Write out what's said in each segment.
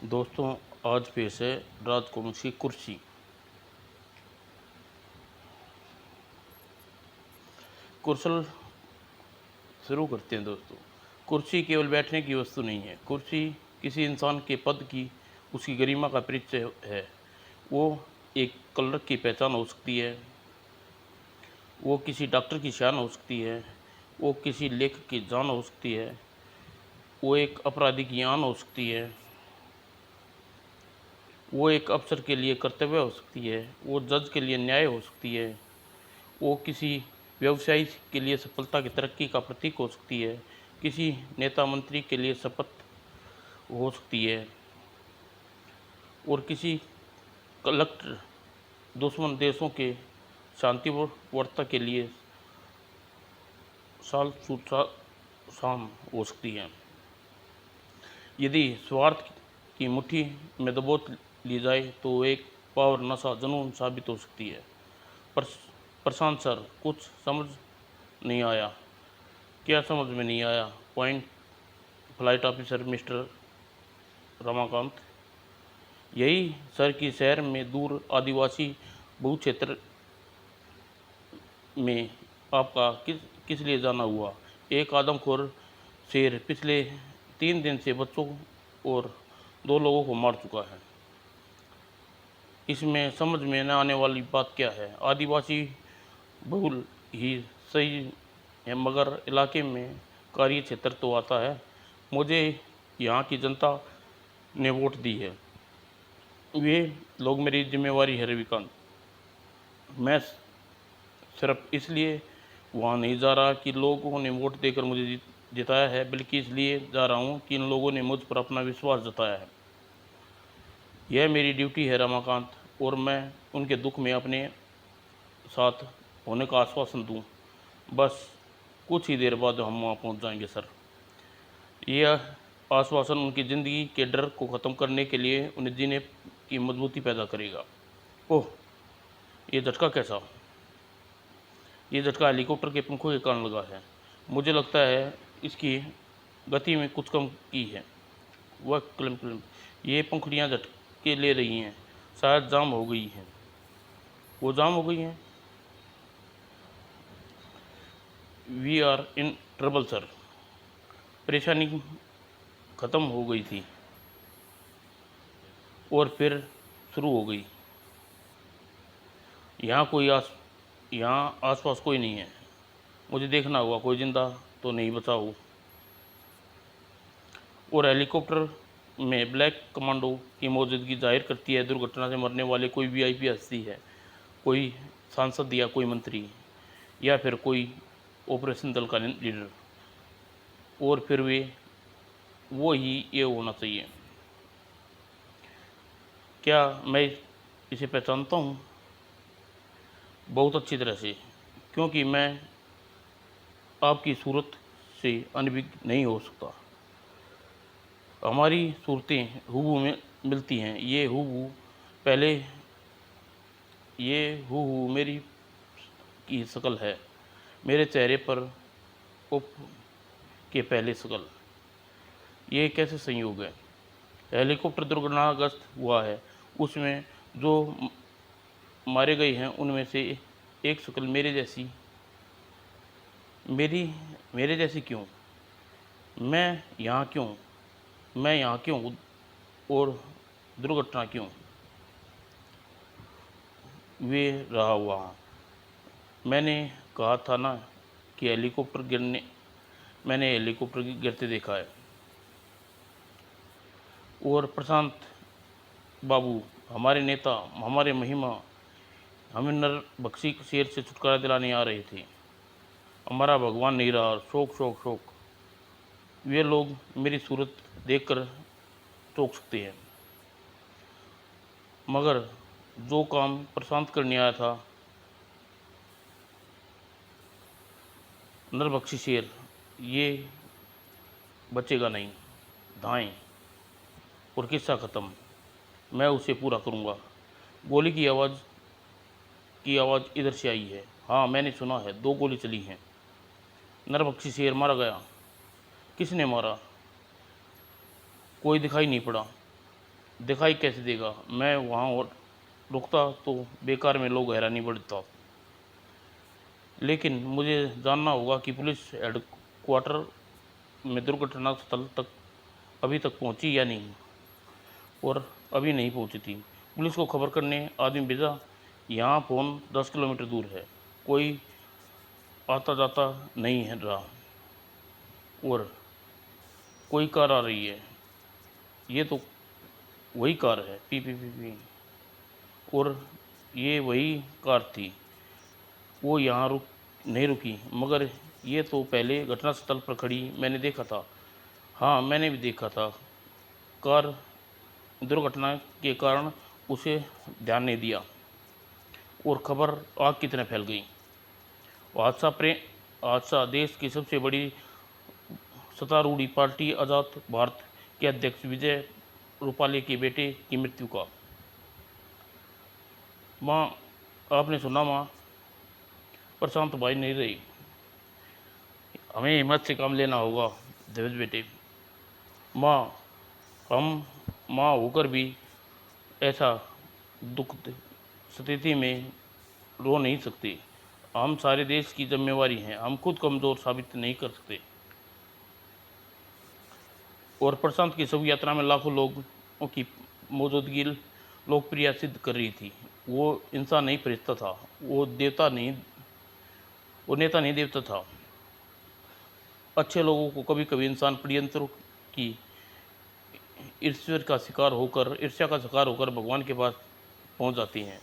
दोस्तों, आज पेश है राजवंशी कुर्सी। कुशल शुरू करते हैं दोस्तों। कुर्सी केवल बैठने की वस्तु नहीं है। कुर्सी किसी इंसान के पद की, उसकी गरिमा का परिचय है। वो एक कलर की पहचान हो सकती है, वो किसी डॉक्टर की शान हो सकती है, वो किसी लेखक की जान हो सकती है, वो एक अपराधी की आन हो सकती है, वो एक अफसर के लिए कर्तव्य हो सकती है, वो जज के लिए न्याय हो सकती है, वो किसी व्यवसायी के लिए सफलता की तरक्की का प्रतीक हो सकती है, किसी नेता मंत्री के लिए शपथ हो सकती है, और किसी कलेक्टर दुश्मन देशों के शांति वार्ता के लिए साल शाम हो सकती है। यदि स्वार्थ की मुट्ठी में दबोच ली जाए तो एक पावर नशा जुनून साबित हो सकती है। पर प्रशांत सर, कुछ समझ नहीं आया। क्या समझ में नहीं आया? Point flight officer mister Ramakant. यही सर की शहर में दूर आदिवासी बहु क्षेत्र में आपका किस लिए जाना हुआ? एक आदमखोर शेर पिछले 3 दिन से बच्चों और 2 लोगों को मार चुका है। इसमें समझ में न आने वाली बात क्या है? आदिवासी बहुल ही सही है, मगर इलाके में कार्य क्षेत्र तो आता है। मुझे यहाँ की जनता ने वोट दी है, वे लोग मेरी जिम्मेवारी है रविकांत। मैं सिर्फ इसलिए वहाँ नहीं जा रहा कि लोगों ने वोट देकर मुझे जिताया है, बल्कि इसलिए जा रहा हूँ कि इन लोगों ने मुझ पर अपना विश्वास जताया है। यह मेरी ड्यूटी है रमाकांत, और मैं उनके दुख में अपने साथ होने का आश्वासन दूँ। बस कुछ ही देर बाद हम वहाँ पहुँच जाएंगे सर। यह आश्वासन उनकी ज़िंदगी के डर को ख़त्म करने के लिए उन्हें जीने की मजबूती पैदा करेगा। ओह, ये झटका कैसा? ये झटका हेलीकॉप्टर के पंखों के कारण लगा है। मुझे लगता है इसकी गति में कुछ कम की है। वह क्लिम क्लिम, ये पंखुड़ियाँ झटके ले रही हैं। शायद जाम हो गई हैं। वो जाम हो गई हैं। We are in trouble sir. परेशानी ख़त्म हो गई थी और फिर शुरू हो गई। यहाँ आसपास कोई नहीं है। मुझे देखना होगा कोई जिंदा तो नहीं बचा हो। और हेलीकॉप्टर में ब्लैक कमांडो की मौजूदगी जाहिर करती है दुर्घटना से मरने वाले कोई वीआईपी हस्ती है, कोई सांसद या कोई मंत्री, या फिर कोई ऑपरेशन दल का लीडर। और फिर वो ही ये होना चाहिए। क्या मैं इसे पहचानता हूँ? बहुत अच्छी तरह से, क्योंकि मैं आपकी सूरत से अनभिज्ञ नहीं हो सकता। हमारी सूरतें हूबहू में मिलती हैं। ये हूबहू मेरी की शक्ल है, मेरे चेहरे पर उप के पहले शक्ल। ये कैसे संयोग है? हेलीकॉप्टर दुर्घटनाग्रस्त हुआ है, उसमें जो मारे गए हैं उनमें से एक शक्ल मेरे जैसी क्यों? मैं यहाँ क्यों और दुर्घटना क्यों? वे रहा वहाँ। मैंने कहा था ना कि मैंने हेलीकॉप्टर गिरते देखा है। और प्रशांत बाबू, हमारे नेता, हमारे महिमा, हमें नरभक्षी शेर से छुटकारा दिलाने आ रहे थे। हमारा भगवान नहीं रहा। शोक शोक शोक। वे लोग मेरी सूरत देखकर चौंक सकते हैं, मगर जो काम प्रशांत करने आया था, नरभक्षी शेर, ये बचेगा नहीं। धाएं और किस्सा ख़त्म। मैं उसे पूरा करूँगा। गोली की आवाज़ इधर से आई है। हाँ, मैंने सुना है, 2 गोली चली हैं। नरभक्षी शेर मारा गया। किसने मारा? कोई दिखाई नहीं पड़ा। दिखाई कैसे देगा। मैं वहाँ और रुकता तो बेकार में लोग हैरानी बढ़ता। लेकिन मुझे जानना होगा कि पुलिस हेडक्वार्टर में दुर्घटना स्थल तक अभी तक पहुंची या नहीं। और अभी नहीं पहुंची थी। पुलिस को खबर करने आदमी भेजा। यहाँ फोन 10 किलोमीटर दूर है। कोई आता जाता नहीं है रहा। और कोई कार आ रही है। ये तो वही कार है। P P P P. और ये वही कार थी। वो यहाँ नहीं रुकी, मगर ये तो पहले घटनास्थल पर खड़ी मैंने देखा था। हाँ, मैंने भी देखा था। कार दुर्घटना के कारण उसे ध्यान नहीं दिया और खबर आग की तरह फैल गई। हादसा देश की सबसे बड़ी सत्तारूढ़ पार्टी आज़ाद भारत के अध्यक्ष विजय रूपाले के बेटे की मृत्यु का। माँ, आपने सुना माँ, प्रशांत भाई नहीं रही। हमें हिम्मत से काम लेना होगा देवेश बेटे। माँ, हम माँ होकर भी ऐसा दुख स्थिति में रो नहीं सकते। हम सारे देश की जिम्मेवारी है। हम खुद कमज़ोर साबित नहीं कर सकते। और प्रशांत की शव यात्रा में लाखों लोगों की मौजूदगी लोकप्रिय सिद्ध कर रही थी। वो इंसान नहीं फरिश्ता था। वो नेता नहीं देवता था। अच्छे लोगों को कभी कभी इंसान षड्यंत्र की ईर्ष्या का शिकार होकर भगवान के पास पहुंच जाती हैं।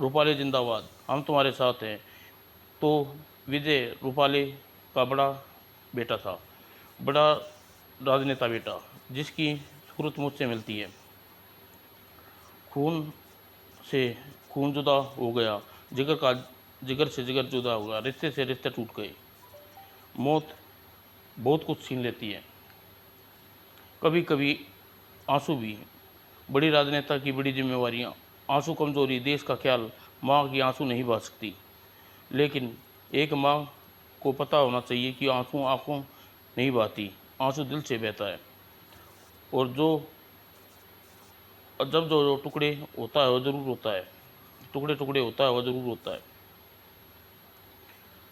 रूपाले जिंदाबाद, हम तुम्हारे साथ हैं। तो विजय रूपाले का बड़ा बेटा था, बड़ा राजनेता बेटा, जिसकी सूरत मुझसे मिलती है। खून से खून जुदा हो गया, जिगर से जिगर जुदा हो गया, रिश्ते से रिश्ते टूट गए। मौत बहुत कुछ छीन लेती है। कभी कभी आंसू भी। बड़ी राजनेता की बड़ी जिम्मेवारियाँ। आंसू कमजोरी, देश का ख्याल। माँ की आंसू नहीं बहा सकती। लेकिन एक माँ को पता होना चाहिए कि आंसू आंखों नहीं बहाती, आंसू दिल से बहता है। और जब जो टुकड़े होता है वो ज़रूर होता है, टुकड़े टुकड़े होता है वो ज़रूर होता है।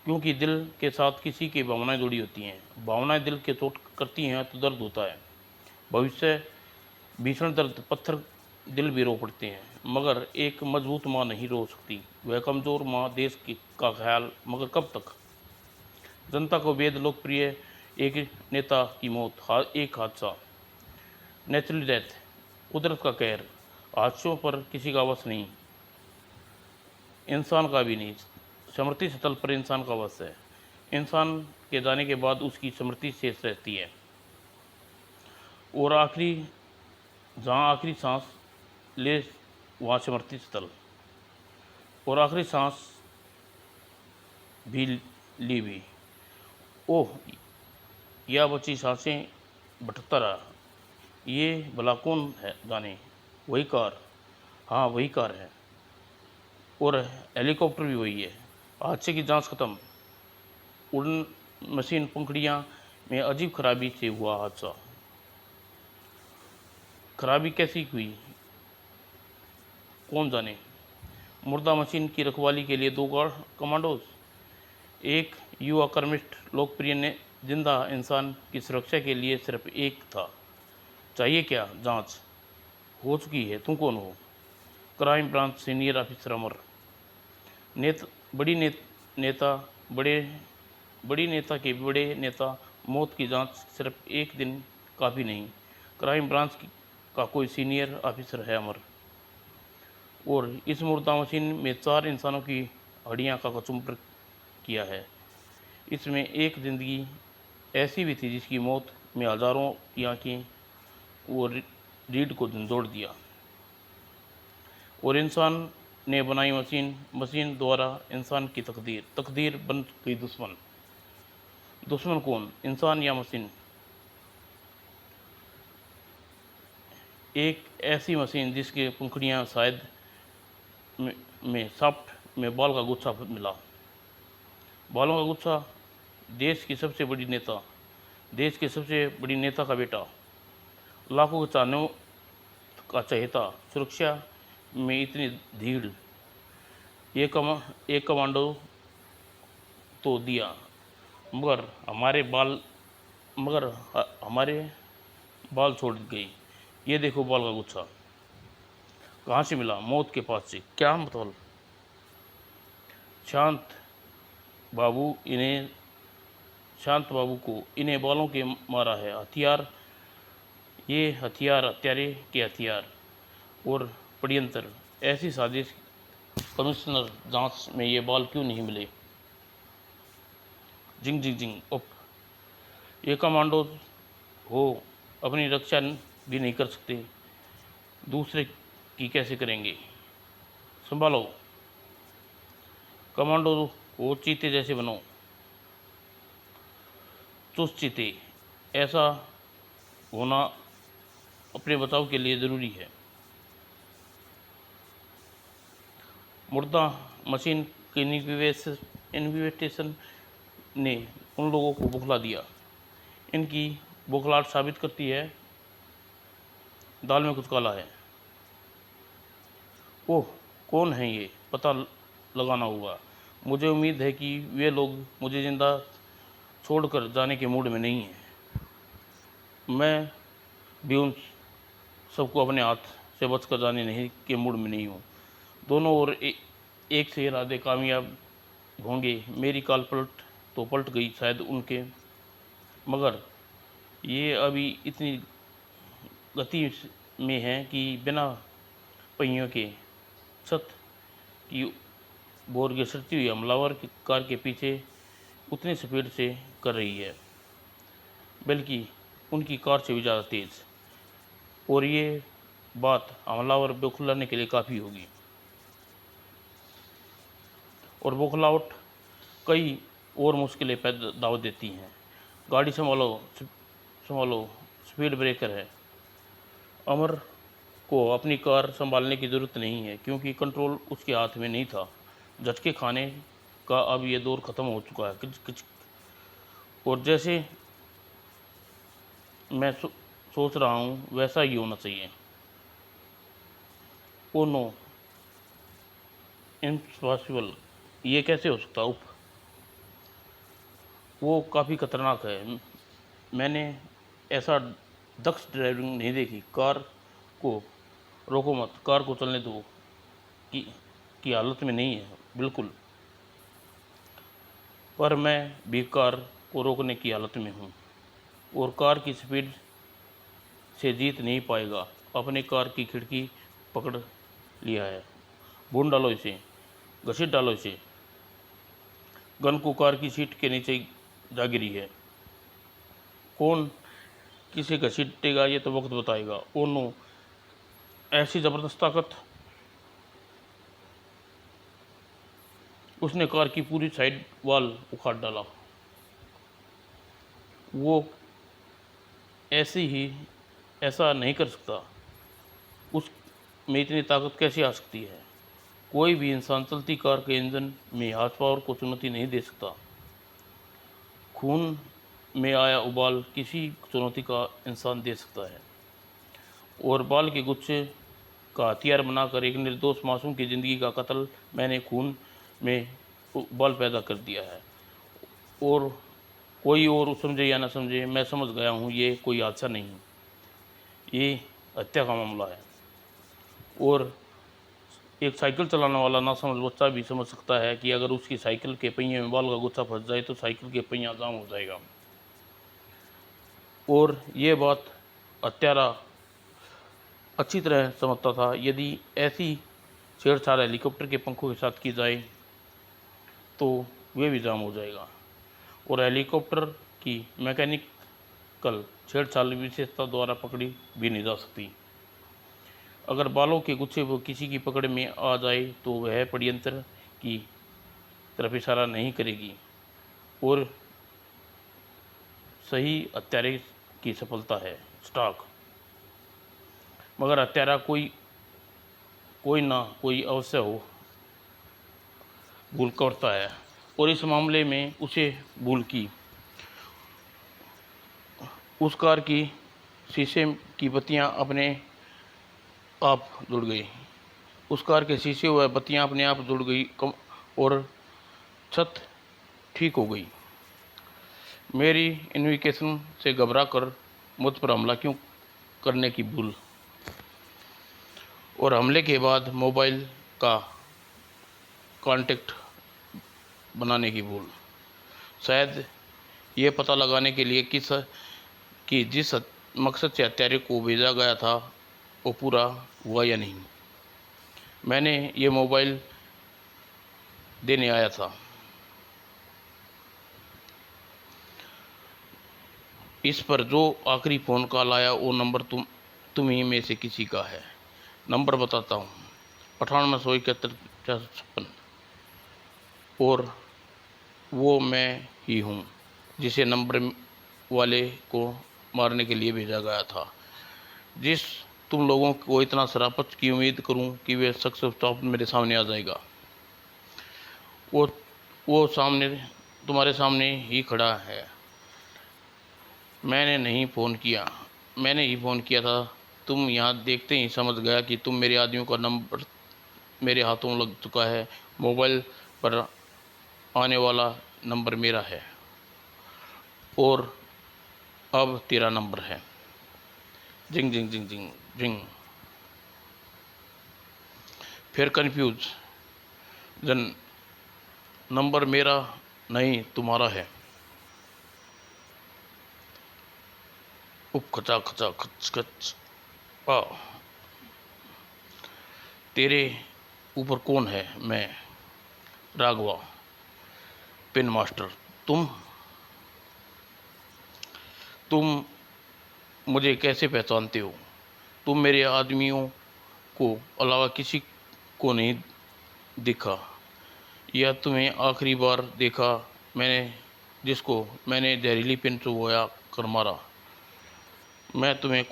क्योंकि दिल के साथ किसी की भावनाएं जुड़ी होती हैं। भावनाएं दिल के चोट करती हैं तो दर्द होता है। भविष्य भीषण दर्द, पत्थर दिल भी रो पड़ते हैं। मगर एक मजबूत माँ नहीं रो सकती। वह कमज़ोर माँ देश का ख्याल, मगर कब तक। जनता को वेद लोकप्रिय एक नेता की मौत, एक हादसा, नेचुरल डेथ, कुदरत का कहर। हादसों पर किसी का वश नहीं, इंसान का भी नहीं। स्मृति स्थल पर इंसान का वश है। इंसान के जाने के बाद उसकी स्मृति शेष रहती है। और जहाँ आखिरी सांस ले वहाँ स्मृति स्थल। और आखिरी सांस भी ली भी। ओह, या बची सांसें भटकता रहा। ये भला कौन है जाने। वही कार, हाँ वही कार है। और हेलीकॉप्टर भी वही है। हादसे की जांच खत्म। उड़न मशीन पंखड़ियाँ में अजीब खराबी से हुआ हादसा। खराबी कैसी हुई कौन जाने। मुर्दा मशीन की रखवाली के लिए 2 गार्ड कमांडोज, एक युवा कर्मिस्ट। लोकप्रिय ने जिंदा इंसान की सुरक्षा के लिए सिर्फ एक था। चाहिए क्या। जांच हो चुकी है। तुम कौन हो। क्राइम ब्रांच सीनियर ऑफिसर अमर। बड़ी नेता बड़ी नेता के बड़े नेता। मौत की जांच सिर्फ एक दिन काफ़ी नहीं। क्राइम ब्रांच का कोई सीनियर ऑफिसर है अमर। और इस मुर्दा मशीन में 4 इंसानों की हड्डियां का कचुम्बर किया है। इसमें एक ज़िंदगी ऐसी भी थी जिसकी मौत में हज़ारों की आँखें वो रीढ़ को झंझोड़ दिया। और इंसान ने बनाई मशीन द्वारा इंसान की तकदीर बन गई दुश्मन। दुश्मन कौन, इंसान या मशीन। एक ऐसी मशीन जिसके पंखुड़ियाँ शायद में सॉफ्ट में बाल का गुच्छा मिला। बालों का गुच्छा। देश की सबसे बड़ी नेता का बेटा। लाखों के का चहेता, सुरक्षा में इतनी धीड़, एक कमांडो तो दिया, मगर हमारे बाल छोड़ गई। ये देखो बाल का गुच्छा, कहाँ से मिला? मौत के पास से। क्या मतलब? बाबू इन्हें शांत बाबू को इन्हें बालों के मारा है। हत्यारे के हथियार और षड्यंत्र, ऐसी साजिश। कमिश्नर, जांच में ये बाल क्यों नहीं मिले? जिंग जिंग जिंग उप, ये कमांडो हो, अपनी रक्षा भी नहीं कर सकते, दूसरे की कैसे करेंगे? संभालो, कमांडो हो, चीते जैसे बनो, चुस्त चीते। ऐसा होना अपने बचाव के लिए ज़रूरी है। मुर्दा मशीन के इन्विटेशन ने उन लोगों को बौखला दिया। इनकी बौखलाहट साबित करती है दाल में कुछ काला है। ओह, कौन है ये? पता लगाना होगा। मुझे उम्मीद है कि वे लोग मुझे जिंदा छोड़कर जाने के मूड में नहीं हैं। मैं भी उन सबको अपने हाथ से बचकर जाने नहीं के मूड में नहीं हूँ। दोनों ओर एक से इरादे कामयाब होंगे। मेरी काल पलट गई शायद उनके, मगर ये अभी इतनी गति में है कि बिना पहियों के छत की बोर घिसटती हुई हमलावर की कार के पीछे उतनी स्पीड से कर रही है, बल्कि उनकी कार से भी ज़्यादा तेज़। और ये बात हमलावर बौखलाने के लिए काफ़ी होगी। और बौखलाहट कई और मुश्किलें पैदा दावत देती हैं। गाड़ी संभालो, स्पीड ब्रेकर है। अमर को अपनी कार संभालने की ज़रूरत नहीं है, क्योंकि कंट्रोल उसके हाथ में नहीं था। झटके खाने का अब ये दौर ख़त्म हो चुका है। किच किच। और जैसे मैं सोच रहा हूँ वैसा ही होना चाहिए। ओ नो, इम्पॉसिबल, ये कैसे हो सकता? वो काफ़ी खतरनाक है। मैंने ऐसा दक्ष ड्राइविंग नहीं देखी। कार को रोको मत, कार को चलने दो। की हालत में नहीं है बिल्कुल, पर मैं भी कार को रोकने की हालत में हूँ, और कार की स्पीड से जीत नहीं पाएगा। अपने कार की खिड़की पकड़ लिया है। भून डालो इसे, घसीट डालो इसे। गन को कार की सीट के नीचे जा गिरी है। कौन किसे घसीटेगा ये तो वक्त बताएगा। ओ नो, ऐसी ज़बरदस्त ताकत! उसने कार की पूरी साइड वॉल उखाड़ डाला। वो ऐसा नहीं कर सकता। उस में इतनी ताकत कैसे आ सकती है? कोई भी इंसान चलती कार के इंजन में हाथ पावर को चुनौती नहीं दे सकता। खून में आया उबाल किसी चुनौती का इंसान दे सकता है, और बाल के गुच्छे का हथियार बनाकर एक निर्दोष मासूम की ज़िंदगी का कत्ल। मैंने खून में उबाल पैदा कर दिया है। और कोई और समझे या ना समझे, मैं समझ गया हूँ ये कोई हादसा नहीं, ये हत्या का मामला है। और एक साइकिल चलाने वाला नासमझ बच्चा भी समझ सकता है कि अगर उसकी साइकिल के पहिए में बाल का गुच्छा फंस जाए तो साइकिल के पहिया जाम हो जाएगा। और ये बात हत्यारा अच्छी तरह समझता था। यदि ऐसी छेड़छाड़ हेलीकॉप्टर के पंखों के साथ की जाए तो वे भी जाम हो जाएगा, और हेलीकॉप्टर की मैकेनिकल छेड़छाड़ विशेषता द्वारा पकड़ी भी नहीं जा सकती। अगर बालों के गुच्छे वो किसी की पकड़ में आ जाए तो वह षड्यंत्र की तरफ इशारा नहीं करेगी, और सही हत्यारे की सफलता है स्टॉक। मगर हत्यारा कोई अवश्य हो भूल करता है, और इस मामले में उसे भूल की। उस कार की शीशे की बत्तियां अपने आप जुड़ गई। उस कार के शीशे व बत्तियां अपने आप जुड़ गई और छत ठीक हो गई। मेरी इन्विकेशन से घबरा कर मुझ पर हमला क्यों करने की भूल, और हमले के बाद मोबाइल का कांटेक्ट बनाने की भूल। शायद ये पता लगाने के लिए कि जिस मकसद से हत्यारे को भेजा गया था वो पूरा हुआ या नहीं। मैंने ये मोबाइल देने आया था। इस पर जो आखिरी फ़ोन कॉल आया वो नंबर तुम ही में से किसी का है। नंबर बताता हूँ, 98 171 और वो मैं ही हूँ जिसे नंबर वाले को मारने के लिए भेजा गया था। जिस तुम लोगों को इतना शराफत की उम्मीद करूँ कि वे शख्स मेरे सामने आ जाएगा, वो सामने तुम्हारे सामने ही खड़ा है। मैंने ही फ़ोन किया था। तुम यहाँ देखते ही समझ गया कि तुम मेरे आदमियों का नंबर मेरे हाथों लग चुका है। मोबाइल पर आने वाला नंबर मेरा है और अब तेरा नंबर है। जिंग जिंग जिंग जिंग जिंग। फिर कंफ्यूज जन, नंबर मेरा नहीं तुम्हारा है। उप खचा खचा खच खच। आ तेरे ऊपर कौन है? मैं राघवा, पिन मास्टर। तुम मुझे कैसे पहचानते हो? तुम मेरे आदमियों को अलावा किसी को नहीं दिखा, या तुम्हें आखिरी बार देखा जिसको मैंने जहरीली पिन चुभोया कर मारा। मैं तुम्हें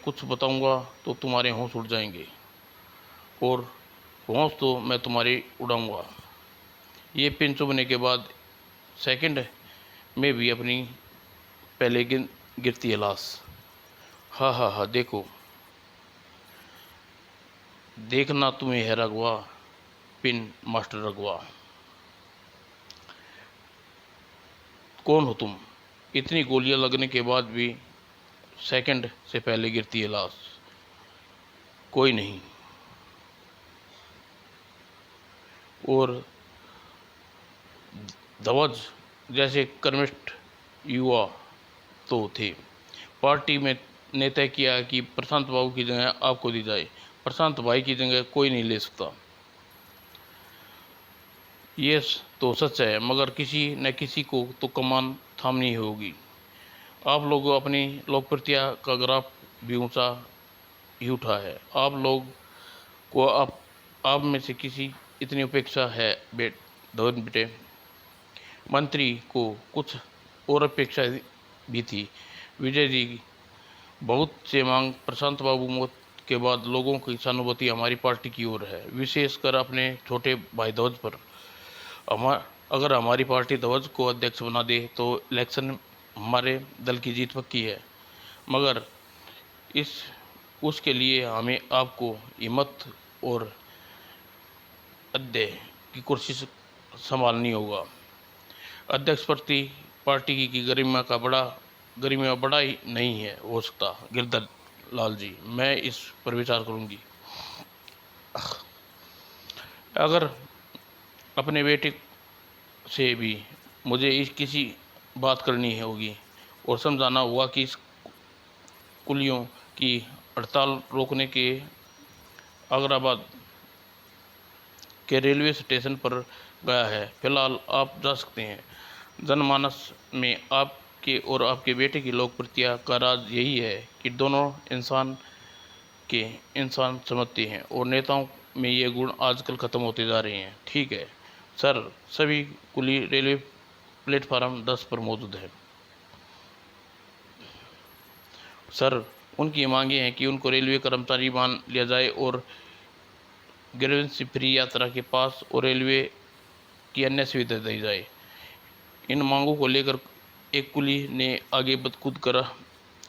कुछ बताऊंगा तो तुम्हारे होश उड़ जाएंगे, और होश तो मैं तुम्हारी उड़ाऊंगा। ये पिन चुभने के बाद सेकंड में भी अपनी पहले गिरती है लाश। हाँ हाँ हाँ, देखना तुम्हें है रघुआ, पिन मास्टर रघुआ। कौन हो तुम? इतनी गोलियां लगने के बाद भी सेकंड से पहले गिरती है लाश। कोई नहीं। और धवज जैसे कर्मठ युवा तो थे। पार्टी में ने तय किया कि प्रशांत बाबू की जगह आपको दी जाए। प्रशांत भाई की जगह कोई नहीं ले सकता। ये तो सच है, मगर किसी न किसी को तो कमान थामनी होगी। आप लोगों अपनी लोकप्रियता का ग्राफ भी ऊंचा ही उठा है। आप में से किसी इतनी उपेक्षा है धवन बेटे। मंत्री को कुछ और अपेक्षा भी थी। विजय जी, बहुत से मांग प्रशांत बाबू मौत के बाद लोगों की सहानुभूति हमारी पार्टी की ओर है, विशेषकर अपने छोटे भाई ध्वज पर। अगर हमारी पार्टी ध्वज को अध्यक्ष बना दे तो इलेक्शन हमारे दल की जीत पक्की है, मगर उसके लिए हमें आपको हिम्मत और अध्यक्ष की कुर्सी संभालनी होगा। अध्यक्ष प्रति पार्टी की गरिमा बड़ा ही नहीं है हो सकता। गिरधर लाल जी, मैं इस पर विचार करूंगी। अगर अपने बेटे से भी मुझे किसी बात करनी होगी और समझाना होगा कि इस कुलियों की हड़ताल रोकने के अग्राबाद के रेलवे स्टेशन पर गया है। फिलहाल आप जा सकते हैं। जनमानस में आपके और आपके बेटे की लोकप्रियता का राज यही है कि दोनों इंसान समझते हैं, और नेताओं में ये गुण आजकल ख़त्म होते जा रहे हैं। ठीक है सर, सभी कुली रेलवे प्लेटफार्म 10 पर मौजूद है। सर, उनकी मांगे हैं कि उनको रेलवे कर्मचारी मान लिया जाए और ग्रीवेंस फ्री यात्रा के पास और रेलवे की अन्य सुविधा दी जाए। इन मांगों को लेकर एक कुली ने आगे कूद कर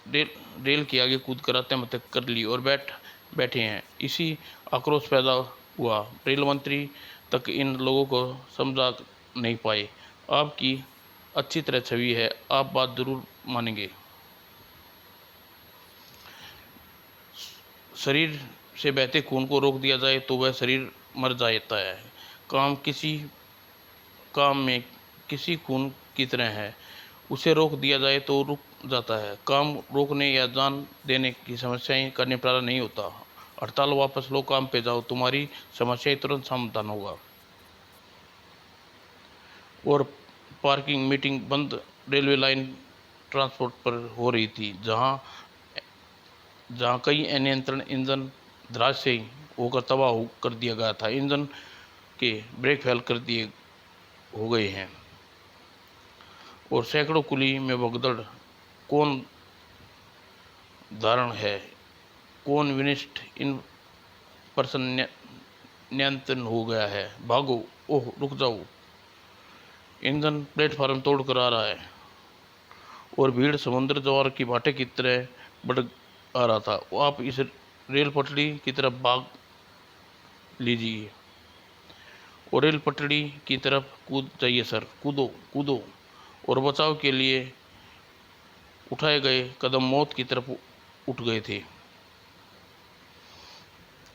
रेल रेल के आगे कूद कर आत्महत्या कर ली और बैठे हैं। इसी आक्रोश पैदा हुआ। रेल मंत्री तक इन लोगों को समझा नहीं पाए। आपकी अच्छी तरह छवि है, आप बात जरूर मानेंगे। शरीर से बहते खून को रोक दिया जाए तो वह शरीर मर जाता है। काम में किसी खून की तरह है, उसे रोक दिया जाए तो रुक जाता है। काम रोकने या जान देने की समस्याएं का निपटारा नहीं होता। हड़ताल वापस लो, काम पे जाओ, तुम्हारी समस्याएं तुरंत समाधान होगा। और पार्किंग मीटिंग बंद, रेलवे लाइन ट्रांसपोर्ट पर हो रही थी, जहां कई अनियंत्रण इंजन धराश से होकर तबाह कर दिया गया था। इंजन के ब्रेक फेल कर दिए हो गए हैं और सैकड़ों कुली में भगदड़। कौन धारण है, कौन विनिष्ठ इन पर्सन नियंत्रण हो गया है। भागो, ओह रुक जाओ, इंजन प्लेटफार्म तोड़कर आ रहा है और भीड़ समुद्र ज्वार की भाटे की तरह बढ़ आ रहा था। आप इस रेल पटड़ी की तरफ भाग लीजिए और रेल पटड़ी की तरफ कूद जाइए सर, कूदो कूदो। और बचाव के लिए उठाए गए कदम मौत की तरफ उठ गए थे,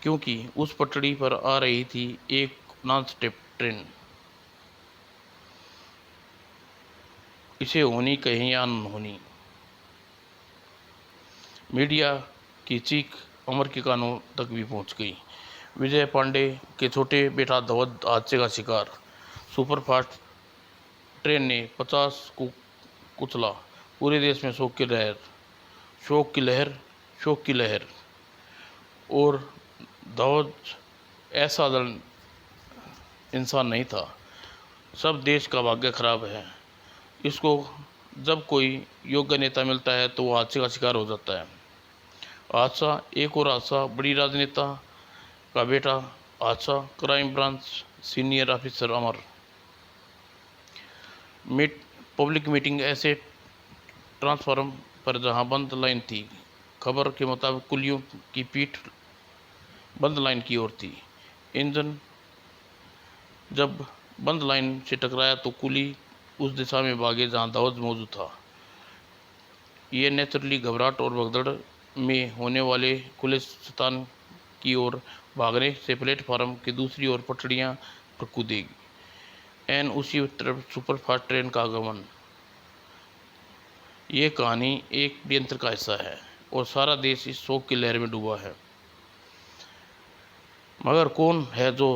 क्योंकि उस पटड़ी पर आ रही थी एक नॉन स्टॉप ट्रेन। इसे होनी कहीं या न होनी। मीडिया की चीख अमर के कानों तक भी पहुंच गई। विजय पांडे के छोटे बेटा धवल हादसे का शिकार। सुपरफास्ट ट्रेन ने 50 को कुचला। पूरे देश में शोक की लहर, शोक की लहर, शोक की लहर। और धवल असाधारण इंसान नहीं था। सब देश का भाग्य खराब है। इसको जब कोई योग्य नेता मिलता है तो वो हादसे का शिकार हो जाता है। हादसा, एक और हादसा, बड़ी राजनेता का बेटा हादसा, क्राइम ब्रांच सीनियर ऑफिसर अमर। पब्लिक मीटिंग ऐसे ट्रांसफार्म पर जहां बंद लाइन थी। खबर के मुताबिक कुलियों की पीठ बंद लाइन की ओर थी। इंजन जब बंद लाइन से टकराया तो कुली उस दिशा में भागे जहां दाऊद मौजूद था। ये नेचुरली घबराहट और भगदड़ में होने वाले खुले स्थान की ओर भागने से प्लेटफार्म की दूसरी ओर पटड़ियां पर कूदेगी। एन उसी तरफ सुपरफास्ट ट्रेन का आगमन। ये कहानी एक षड्यंत्र का हिस्सा है और सारा देश इस शोक की लहर में डूबा है। मगर कौन है जो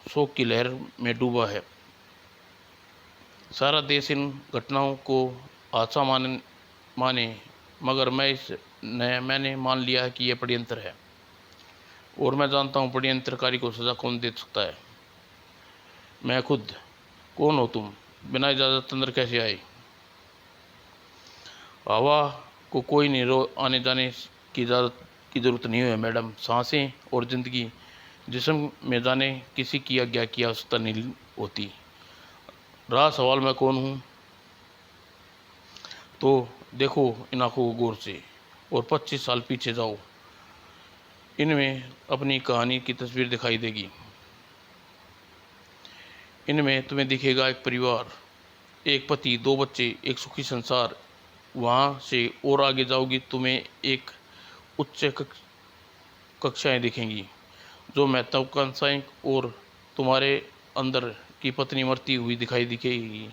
शोक की लहर में डूबा है? सारा देश इन घटनाओं को हादसा माने, मगर मैंने मान लिया है कि यह षड्यंत्र है और मैं जानता हूँ षड्यंत्रकारी को सजा कौन दे सकता है। मैं खुद। कौन हो तुम? बिना इजाज़त अंदर कैसे आए? हवा को कोई नहीं आने जाने की इजाज़त की ज़रूरत नहीं है मैडम। सांसें और ज़िंदगी जिस्म में जाने किसी की आज्ञा की आवश्यकता नहीं होती। रहा सवाल मैं कौन हूँ, तो देखो इन आँखों को गौर से और 25 साल पीछे जाओ। इनमें अपनी कहानी की तस्वीर दिखाई देगी। इनमें तुम्हें दिखेगा एक परिवार, एक पति, 2 बच्चे, एक सुखी संसार। वहाँ से और आगे जाओगी तुम्हें एक उच्च कक्षाएं दिखेंगी जो महत्वाकांक्षाएं, और तुम्हारे अंदर की पत्नी मरती हुई दिखाई दिखेगी।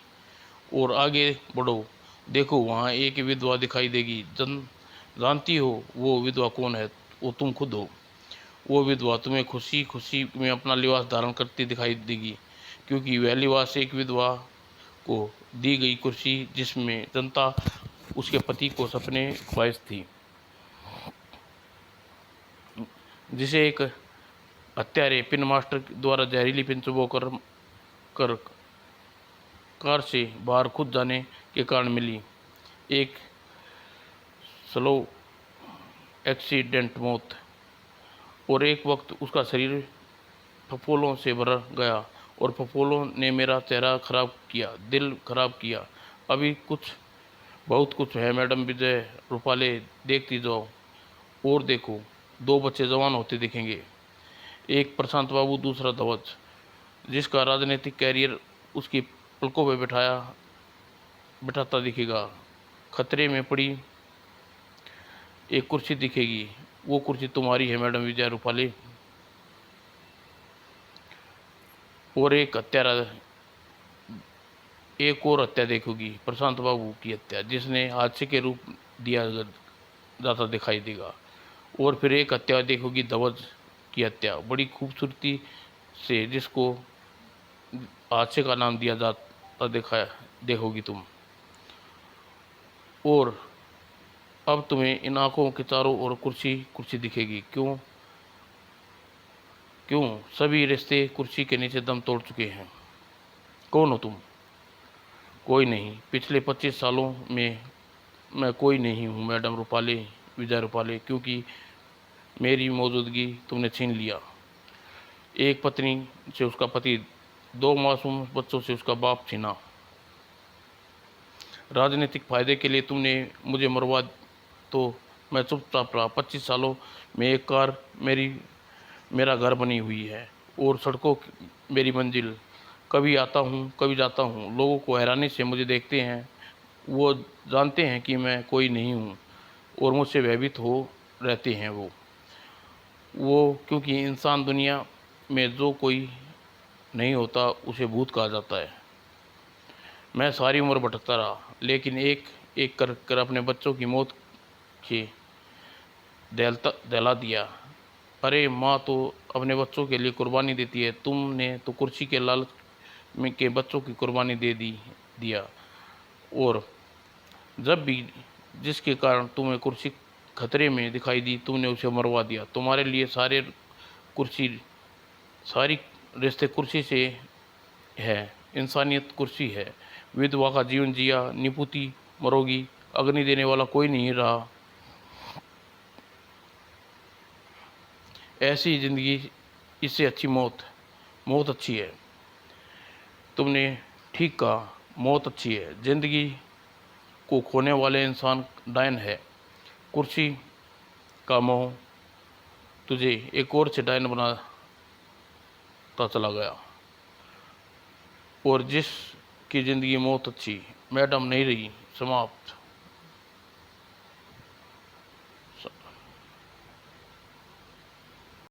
और आगे बढ़ो, देखो वहाँ एक विधवा दिखाई देगी। जानती हो वो विधवा कौन है? वो तुम खुद हो। वो विधवा तुम्हें खुशी खुशी में अपना लिबास धारण करती दिखाई देगी, क्योंकि वह लिबास एक विधवा को दी गई कुर्सी जिसमें जनता उसके पति को सपने ख्वाहिश थी, जिसे एक हत्यारे पिन मास्टर द्वारा जहरीली पिन चुबोकर कर कार से बाहर खुद जाने के कारण मिली एक स्लो एक्सीडेंट मौत। और एक वक्त उसका शरीर फफोलों से भर गया और फफोलों ने मेरा चेहरा खराब किया, दिल खराब किया। अभी कुछ बहुत कुछ है मैडम विजय रूपाले, देखती जाओ और देखो, दो बच्चे जवान होते दिखेंगे, एक प्रशांत बाबू, दूसरा ध्वज, जिसका राजनीतिक कैरियर उसकी पलकों पे बिठाता दिखेगा। खतरे में पड़ी एक कुर्सी दिखेगी, वो कुर्सी तुम्हारी है मैडम विजय रूपाले। और एक और हत्या देखोगी, प्रशांत बाबू की हत्या, जिसने हादसे के रूप दिया जाता दिखाई देगा। और फिर एक हत्या देखोगी, ध्वज की हत्या, बड़ी खूबसूरती से, जिसको हादसे का नाम दिया जाता देखोगी तुम। और अब तुम्हें इन आंखों के चारों ओर कुर्सी कुर्सी दिखेगी। क्यों क्यों सभी रिश्ते कुर्सी के नीचे दम तोड़ चुके हैं। कौन हो तुम? कोई नहीं। पिछले 25 सालों में मैं कोई नहीं हूँ मैडम रूपाले, विजय रूपाले, क्योंकि मेरी मौजूदगी तुमने छीन लिया। एक पत्नी से उसका पति, दो मासूम बच्चों से उसका बाप छीना। राजनीतिक फायदे के लिए तुमने मुझे मरवा तो मैं चुपचाप रहा। 25 सालों में एक कार मेरा घर बनी हुई है, और सड़कों मेरी मंजिल। कभी आता हूँ, कभी जाता हूँ, लोगों को हैरानी से मुझे देखते हैं। वो जानते हैं कि मैं कोई नहीं हूँ, और मुझसे भयभीत हो रहते हैं वो क्योंकि इंसान दुनिया में जो कोई नहीं होता उसे भूत कहा जाता है। मैं सारी उम्र भटकता रहा, लेकिन एक एक कर अपने बच्चों की मौत के दहला दिया। अरे माँ तो अपने बच्चों के लिए कुर्बानी देती है, तुमने तो कुर्सी के लालच में के बच्चों की कुर्बानी दे दिया। और जब भी जिसके कारण तुम्हें कुर्सी खतरे में दिखाई दी, तुमने उसे मरवा दिया। तुम्हारे लिए कुर्सी सारी रिश्ते कुर्सी से है। इंसानियत कुर्सी है। विधवा का जीवन जिया, निपुती मरोगी, अग्नि देने वाला कोई नहीं रहा। ऐसी जिंदगी, इससे अच्छी मौत अच्छी है। तुमने ठीक कहा, मौत अच्छी है। जिंदगी को खोने वाले इंसान डायन है। कुर्सी का मोह तुझे एक और से डायन बनाता चला गया। और जिसकी जिंदगी मौत अच्छी मैडम नहीं रही, समाप्त।